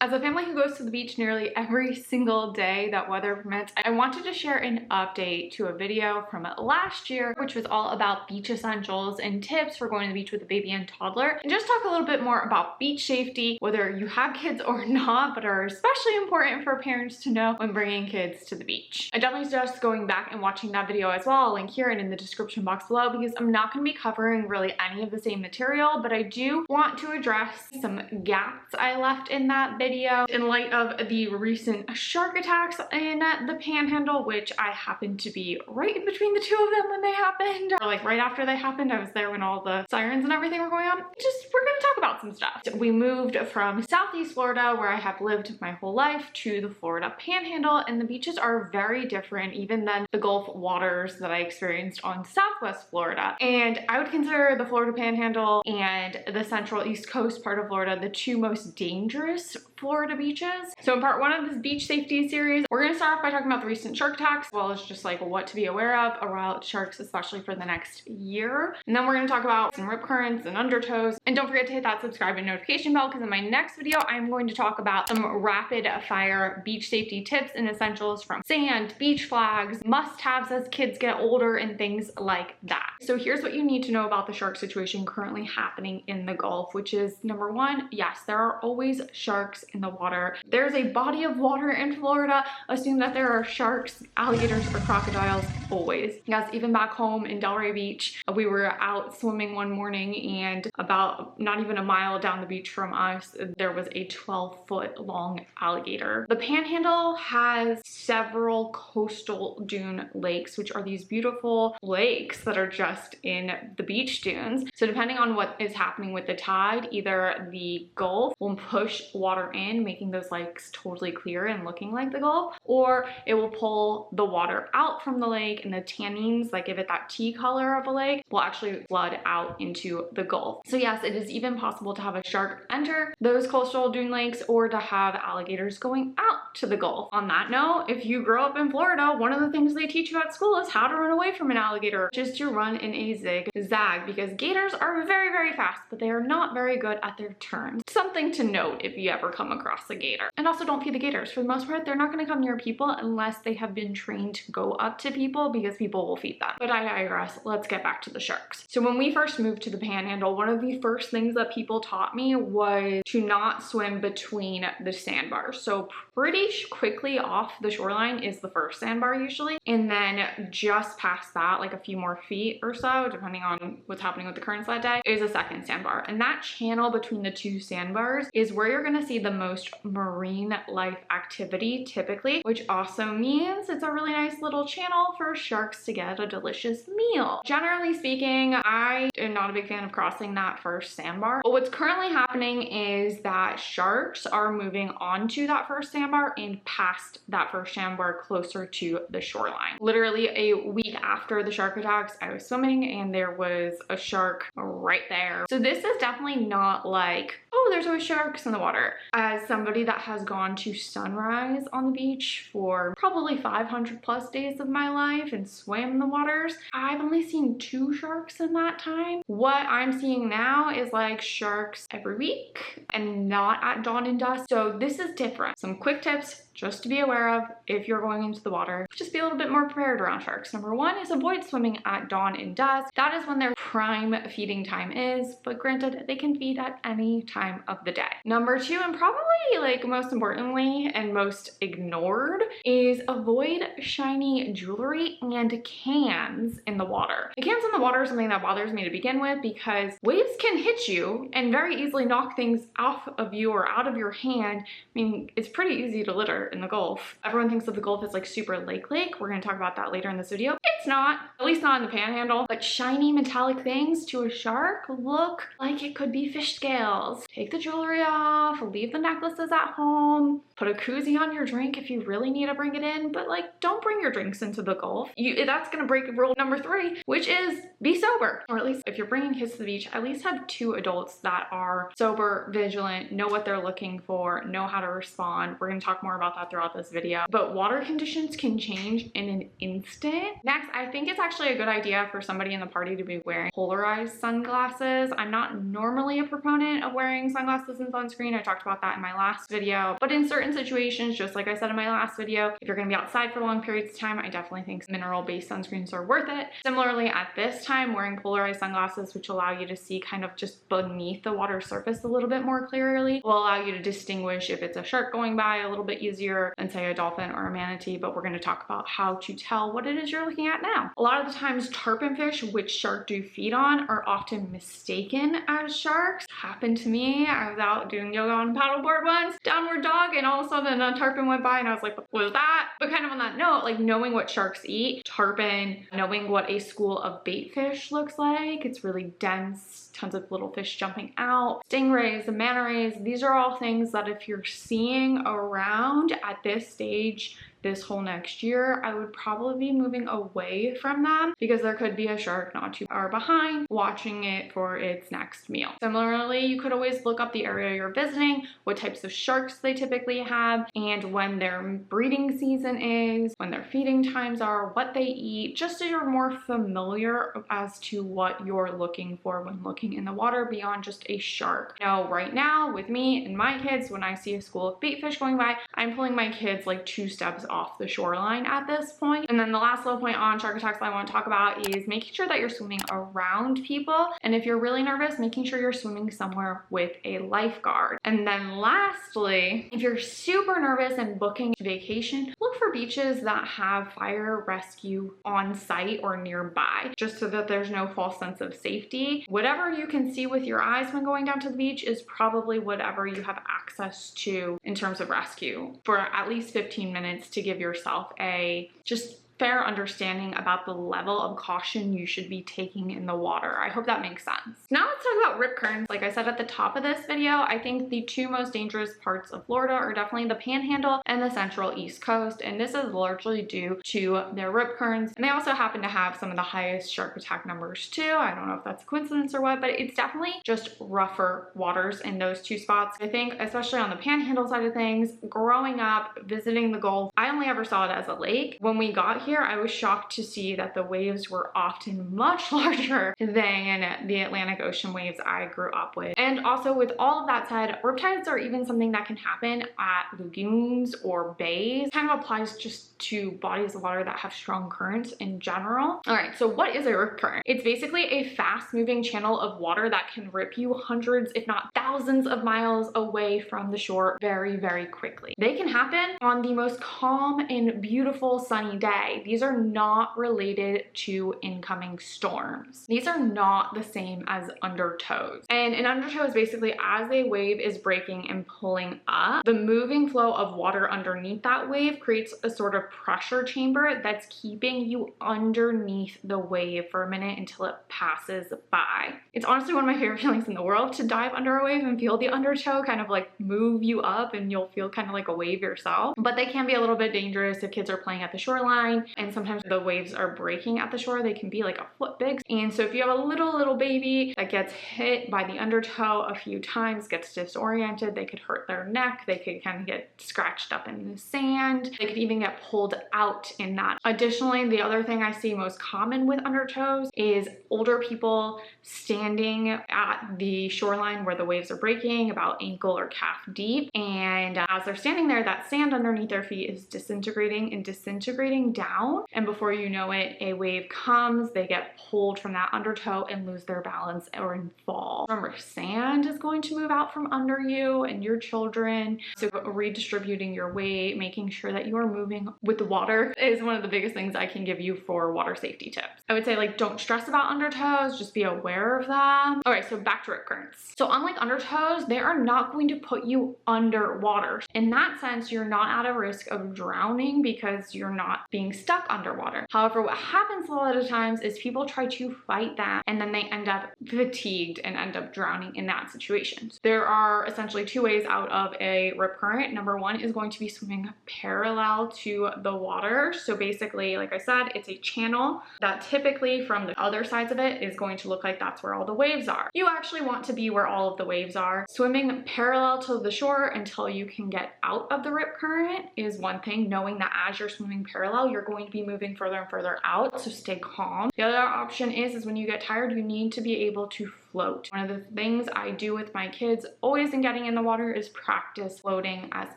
As a family who goes to the beach nearly every single day that weather permits, I wanted to share an update to a video from last year, which was all about beach essentials and tips for going to the beach with a baby and toddler, and just talk a little bit more about beach safety, whether you have kids or not, but are especially important for parents to know when bringing kids to the beach. I definitely suggest going back and watching that video as well. I'll link here and in the description box below, because I'm not going to be covering really any of the same material, but I do want to address some gaps I left in that video in light of the recent shark attacks in the Panhandle, which I happened to be right in between the two of them when they happened, or like right after they happened. I was there when all the sirens and everything were going on. We're gonna talk about some stuff. So we moved from Southeast Florida, where I have lived my whole life, to the Florida Panhandle, and the beaches are very different even than the Gulf waters that I experienced on Southwest Florida. And I would consider the Florida Panhandle and the Central East Coast part of Florida the two most dangerous Florida beaches. So in part one of this beach safety series, we're going to start off by talking about the recent shark attacks, as well as just like what to be aware of around sharks, especially for the next year. And then we're going to talk about some rip currents and undertows. And don't forget to hit that subscribe and notification bell, because in my next video, I'm going to talk about some rapid fire beach safety tips and essentials from sand, beach flags, must-haves as kids get older, and things like that. So here's what you need to know about the shark situation currently happening in the Gulf, which is number one, yes, there are always sharks in the water. There's a body of water in Florida. Assume that there are sharks, alligators, or crocodiles always. Yes, even back home in Delray Beach, we were out swimming one morning, and about not even a mile down the beach from us, there was a 12-foot long alligator. The Panhandle has several coastal dune lakes, which are these beautiful lakes that are just in the beach dunes. So depending on what is happening with the tide, either the Gulf will push water in, making those lakes totally clear and looking like the Gulf, or it will pull the water out from the lake, and the tannins that give it that tea color of a lake will actually flood out into the Gulf. So yes, it is even possible to have a shark enter those coastal dune lakes, or to have alligators going out to the Gulf. On that note, if you grow up in Florida, one of the things they teach you at school is how to run away from an alligator, just to run in a zigzag, because gators are very, very fast, but they are not very good at their turns. Something to note if you ever come across a gator. And also, don't feed the gators. For the most part, they're not going to come near people unless they have been trained to go up to people, because people will feed them. But I digress. Let's get back to the sharks. So when we first moved to the Panhandle, one of the first things that people taught me was to not swim between the sandbars. So pretty quickly off the shoreline is the first sandbar usually, and then just past that, like a few more feet or so, depending on what's happening with the currents that day, is a second sandbar. And that channel between the two sandbars is where you're going to see the most marine life activity typically, which also means it's a really nice little channel for sharks to get a delicious meal. Generally speaking, I am not a big fan of crossing that first sandbar, but what's currently happening is that sharks are moving onto that first sandbar and past that first sandbar closer to the shoreline. Literally a week after the shark attacks, I was swimming and there was a shark right there. So this is definitely not like, oh, there's always sharks in the water. As somebody that has gone to sunrise on the beach for probably 500 plus days of my life and swam the waters, I've only seen 2 sharks in that time. What I'm seeing now is like sharks every week and not at dawn and dusk. So this is different. Some quick tips just to be aware of if you're going into the water. Just be a little bit more prepared around sharks. Number one is avoid swimming at dawn and dusk. That is when their prime feeding time is, but granted, they can feed at any time of the day. Number two, and probably like most importantly and most ignored, is avoid shiny jewelry and cans in the water. The cans in the water is something that bothers me to begin with, because waves can hit you and very easily knock things off of you or out of your hand. I mean, it's pretty easy to litter in the Gulf. Everyone thinks of the Gulf as like super lake. We're going to talk about that later in this video. It's not, at least not in the Panhandle, but shiny metallic things to a shark look like it could be fish scales. Take the jewelry off, leave the necklaces at home, put a koozie on your drink if you really need to bring it in, but like don't bring your drinks into the Gulf. That's going to break rule number 3, which is be sober. Or at least if you're bringing kids to the beach, at least have 2 adults that are sober, vigilant, know what they're looking for, know how to respond. We're going to talk more about that throughout this video, but water conditions can change in an instant. Next, I think it's actually a good idea for somebody in the party to be wearing polarized sunglasses. I'm not normally a proponent of wearing sunglasses and sunscreen. I talked about that that in my last video. But in certain situations, just like I said in my last video, if you're gonna be outside for long periods of time, I definitely think mineral-based sunscreens are worth it. Similarly, at this time, wearing polarized sunglasses, which allow you to see kind of just beneath the water surface a little bit more clearly, will allow you to distinguish if it's a shark going by a little bit easier than say a dolphin or a manatee. But we're gonna talk about how to tell what it is you're looking at now. A lot of the times, tarpon fish, which shark do feed on, are often mistaken as sharks. Happened to me. I was out doing yoga on a paddleboard once, downward dog, and all of a sudden a tarpon went by and I was like, what was that? But kind of on that note, like knowing what sharks eat, tarpon, knowing what a school of bait fish looks like, it's really dense, tons of little fish jumping out, stingrays, the manta rays, these are all things that if you're seeing around at this stage this whole next year, I would probably be moving away from them because there could be a shark not too far behind watching it for its next meal. Similarly, you could always look up the area you're visiting, what types of sharks they typically have, and when their breeding season is, when their feeding times are, what they eat, just so you're more familiar as to what you're looking for when looking in the water beyond just a shark. Now, right now with me and my kids, when I see a school of bait fish going by, I'm pulling my kids like 2 steps off the shoreline at this point. And then the last little point on shark attacks that I want to talk about is making sure that you're swimming around people. And if you're really nervous, making sure you're swimming somewhere with a lifeguard. And then lastly, if you're super nervous and booking a vacation, look for beaches that have fire rescue on site or nearby, just so that there's no false sense of safety. Whatever you can see with your eyes when going down to the beach is probably whatever you have access to in terms of rescue for at least 15 minutes to give yourself a just fair understanding about the level of caution you should be taking in the water. I hope that makes sense. Now let's talk about rip currents. Like I said at the top of this video, I think the 2 most dangerous parts of Florida are definitely the Panhandle and the Central East Coast, and this is largely due to their rip currents. And they also happen to have some of the highest shark attack numbers too. I don't know if that's a coincidence or what, but it's definitely just rougher waters in those 2 spots. I think especially on the Panhandle side of things, growing up, visiting the Gulf, I only ever saw it as a lake. When we got here, I was shocked to see that the waves were often much larger than the Atlantic Ocean waves I grew up with. And also with all of that said, riptides are even something that can happen at lagoons or bays. Kind of applies just to bodies of water that have strong currents in general. All right, so what is a rip current? It's basically a fast moving channel of water that can rip you hundreds, if not thousands of miles away from the shore very, very quickly. They can happen on the most calm and beautiful sunny day. These are not related to incoming storms. These are not the same as undertows. And an undertow is basically as a wave is breaking and pulling up, the moving flow of water underneath that wave creates a sort of pressure chamber that's keeping you underneath the wave for a minute until it passes by. It's honestly one of my favorite feelings in the world to dive under a wave and feel the undertow kind of like move you up, and you'll feel kind of like a wave yourself. But they can be a little bit dangerous if kids are playing at the shoreline, and sometimes the waves are breaking at the shore. They can be like a foot big. And so if you have a little baby that gets hit by the undertow a few times, gets disoriented, they could hurt their neck, they could kind of get scratched up in the sand, they could even get pulled out in that. Additionally, the other thing I see most common with undertows is older people standing at the shoreline where the waves are breaking about ankle or calf deep, and as they're standing there, that sand underneath their feet is disintegrating and disintegrating down, and before you know it, a wave comes, they get pulled from that undertow and lose their balance or fall. Remember, sand is going to move out from under you and your children, so redistributing your weight, making sure that you are moving with the water is one of the biggest things I can give you for water safety tips. I would say, like, don't stress about undertows, just be aware of them. All right, so back to rip currents. So unlike undertows, they are not going to put you underwater. In that sense, you're not at a risk of drowning because you're not being stuck underwater. However, what happens a lot of times is people try to fight that and then they end up fatigued and end up drowning in that situation. So there are essentially 2 ways out of a rip current. Number 1 is going to be swimming parallel to the water. So basically, like I said, it's a channel that typically from the other sides of it is going to look like that's where all the waves are. You actually want to be where all of the waves are. Swimming parallel to the shore until you can get out of the rip current is one thing, knowing that as you're swimming parallel, you're going to be moving further and further out, so stay calm. The other option is when you get tired, you need to be able to float. One of the things I do with my kids always in getting in the water is practice floating as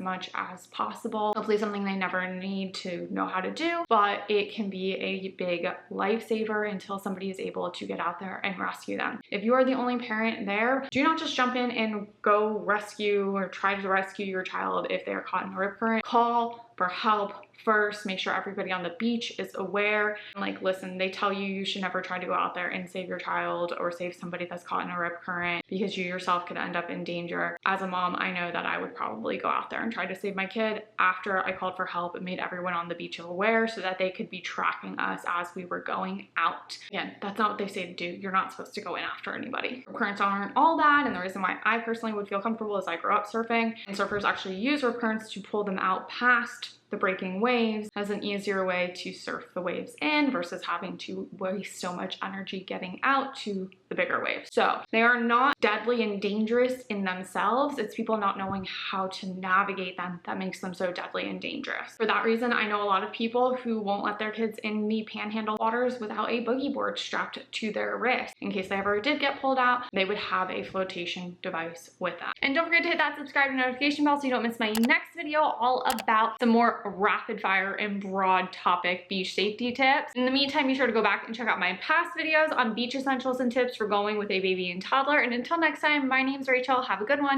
much as possible. Hopefully something they never need to know how to do, but it can be a big lifesaver until somebody is able to get out there and rescue them. If you are the only parent there, do not just jump in and go rescue or try to rescue your child if they are caught in a rip current. Call for help first. Make sure everybody on the beach is aware. Like, listen, they tell you you should never try to go out there and save your child or save somebody that's caught in a rip current because you yourself could end up in danger. As a mom, I know that I would probably go out there and try to save my kid. After I called for help, it made everyone on the beach aware so that they could be tracking us as we were going out. Again, that's not what they say to do. You're not supposed to go in after anybody. Rip currents aren't all that, and the reason why I personally would feel comfortable is I grew up surfing, and surfers actually use rip currents to pull them out past the breaking waves as an easier way to surf the waves in versus having to waste so much energy getting out to the bigger waves. So they are not deadly and dangerous in themselves. It's people not knowing how to navigate them that makes them so deadly and dangerous. For that reason, I know a lot of people who won't let their kids in the panhandle waters without a boogie board strapped to their wrist. In case they ever did get pulled out, they would have a flotation device with them. And don't forget to hit that subscribe and notification bell so you don't miss my next video all about some more rapid fire and broad topic beach safety tips. In the meantime, be sure to go back and check out my past videos on beach essentials and tips for going with a baby and toddler. And until next time, my name's Rachel. Have a good one.